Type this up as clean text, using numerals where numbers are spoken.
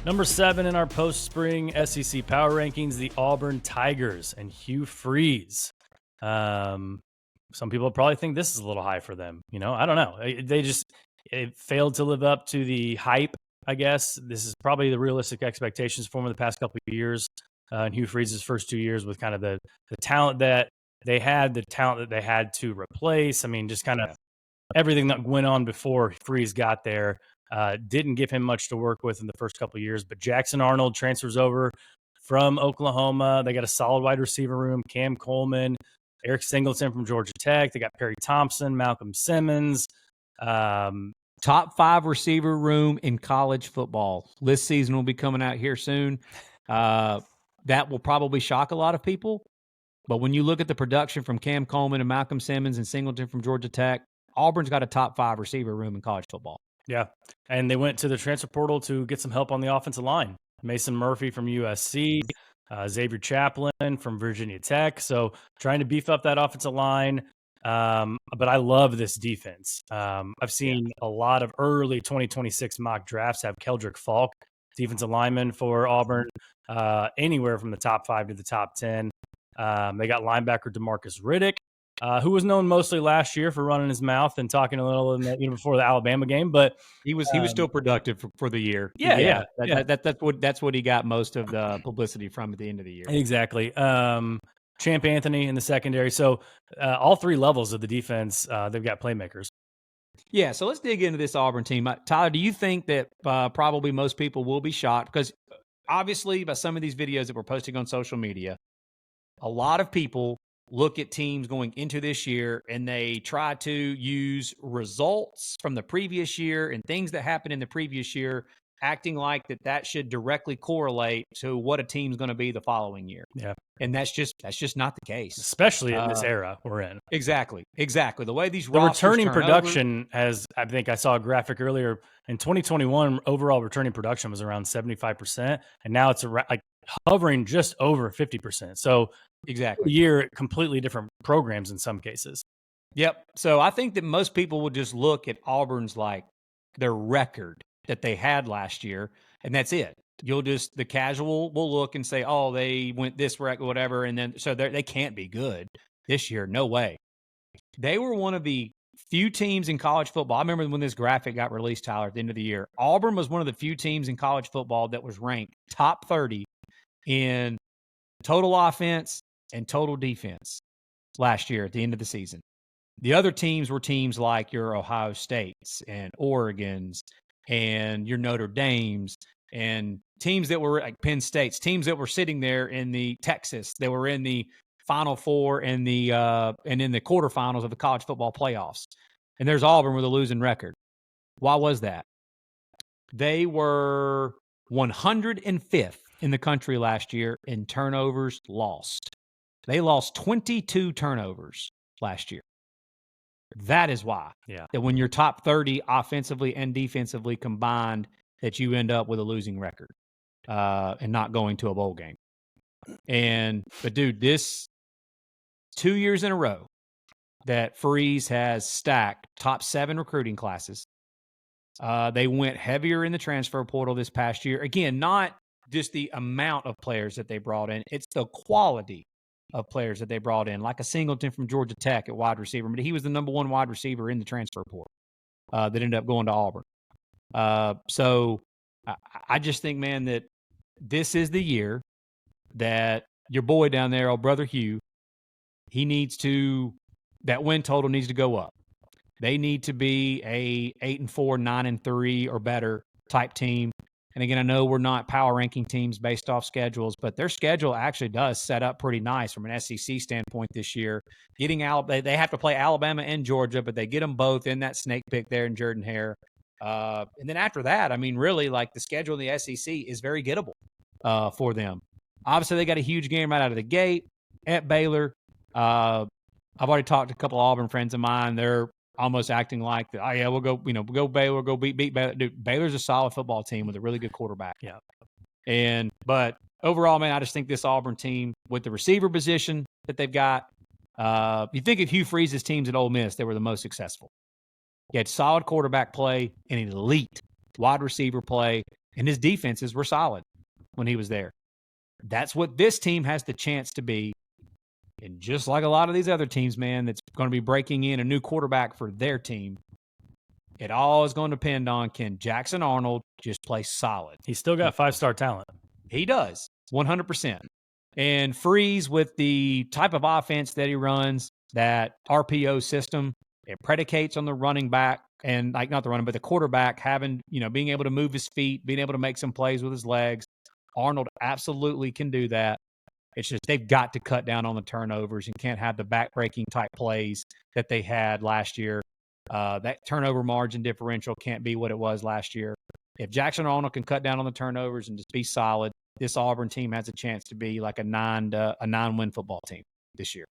Number 7 in our post-spring SEC power rankings, the Auburn Tigers and Hugh Freeze. Some people probably think this is a little high for them. I don't know. It failed to live up to the hype, I guess. This is probably the realistic expectations for them the past couple of years. In Hugh Freeze's first 2 years with kind of the talent that they had, the talent that they had to replace. I mean, just kind of everything that went on before Freeze got there. Didn't give him much to work with in the first couple of years, but Jackson Arnold transfers over from Oklahoma. They got a solid wide receiver room. Cam Coleman, Eric Singleton from Georgia Tech. They got Perry Thompson, Malcolm Simmons. Top 5 receiver room in college football. This season will be coming out here soon. That will probably shock a lot of people. But when you look at the production from Cam Coleman and Malcolm Simmons and Singleton from Georgia Tech, Auburn's got a top 5 receiver room in college football. Yeah, and they went to the transfer portal to get some help on the offensive line. Mason Murphy from USC, Xavier Chaplin from Virginia Tech. So trying to beef up that offensive line. But I love this defense. I've seen a lot of early 2026 mock drafts have Keldrick Falk, defensive lineman for Auburn, anywhere from the top 5 to the top 10. They got linebacker DeMarcus Riddick, who was known mostly last year for running his mouth and talking a little before the Alabama game, but he was still productive for the year. Yeah. That's what he got most of the publicity from at the end of the year. Exactly. Champ Anthony in the secondary. So all 3 levels of the defense, they've got playmakers. Yeah, so let's dig into this Auburn team. Tyler, do you think that probably most people will be shocked? Because obviously by some of these videos that we're posting on social media, a lot of people look at teams going into this year and they try to use results from the previous year and things that happened in the previous year, acting like that should directly correlate to what a team's going to be the following year. Yeah. And that's just not the case. Especially in this era we're in. Exactly. The way these the returning production has, I think I saw a graphic earlier, in 2021, overall returning production was around 75%. And now it's hovering just over 50%. So exactly, year completely different programs in some cases. Yep. So I think that most people will just look at Auburn's their record that they had last year, and that's it. The casual will look and say, oh, they went this record, whatever, and then so they can't be good this year. No way. They were one of the few teams in college football. I remember when this graphic got released, Tyler, at the end of the year. Auburn was one of the few teams in college football that was ranked top 30 in total offense and total defense last year at the end of the season. The other teams were teams like your Ohio States and Oregons and your Notre Dames and teams that were like Penn State's, teams that were sitting there in the Texas, that were in the Final Four and in the quarterfinals of the college football playoffs. And there's Auburn with a losing record. Why was that? They were 105th in the country last year in turnovers lost. They lost 22 turnovers last year. That is why. Yeah. That when you're top 30 offensively and defensively combined, that you end up with a losing record and not going to a bowl game. But dude, this 2 years in a row that Freeze has stacked top 7 recruiting classes. They went heavier in the transfer portal this past year. Again, not just the amount of players that they brought in, it's the quality of players that they brought in, like a Singleton from Georgia Tech at wide receiver. But he was the number 1 wide receiver in the transfer portal that ended up going to Auburn. So I just think, man, that this is the year that your boy down there, old brother Hugh, that win total needs to go up. They need to be a 8-4, 9-3 or better type team. And again, I know we're not power ranking teams based off schedules, but their schedule actually does set up pretty nice from an SEC standpoint this year. They have to play Alabama and Georgia, but they get them both in that snake pick there in Jordan-Hare. And then after that, I mean, really, the schedule in the SEC is very gettable for them. Obviously, they got a huge game right out of the gate at Baylor. I've already talked to a couple of Auburn friends of mine. They're almost acting like, we'll go Baylor, go beat Baylor. Dude, Baylor's a solid football team with a really good quarterback. Yeah. But overall, man, I just think this Auburn team with the receiver position that they've got, you think of Hugh Freeze's teams at Ole Miss, they were the most successful. He had solid quarterback play and elite wide receiver play. and his defenses were solid when he was there. That's what this team has the chance to be. And just like a lot of these other teams, man, that's going to be breaking in a new quarterback for their team, it all is going to depend on, can Jackson Arnold just play solid? He's still got 5-star talent. He does, 100%. And Freeze, with the type of offense that he runs, that RPO system, it predicates on the running back, and like not the running, but the quarterback having, being able to move his feet, being able to make some plays with his legs. Arnold absolutely can do that. It's just they've got to cut down on the turnovers and can't have the backbreaking type plays that they had last year. That turnover margin differential can't be what it was last year. If Jackson Arnold can cut down on the turnovers and just be solid, this Auburn team has a chance to be like a 9-win football team this year.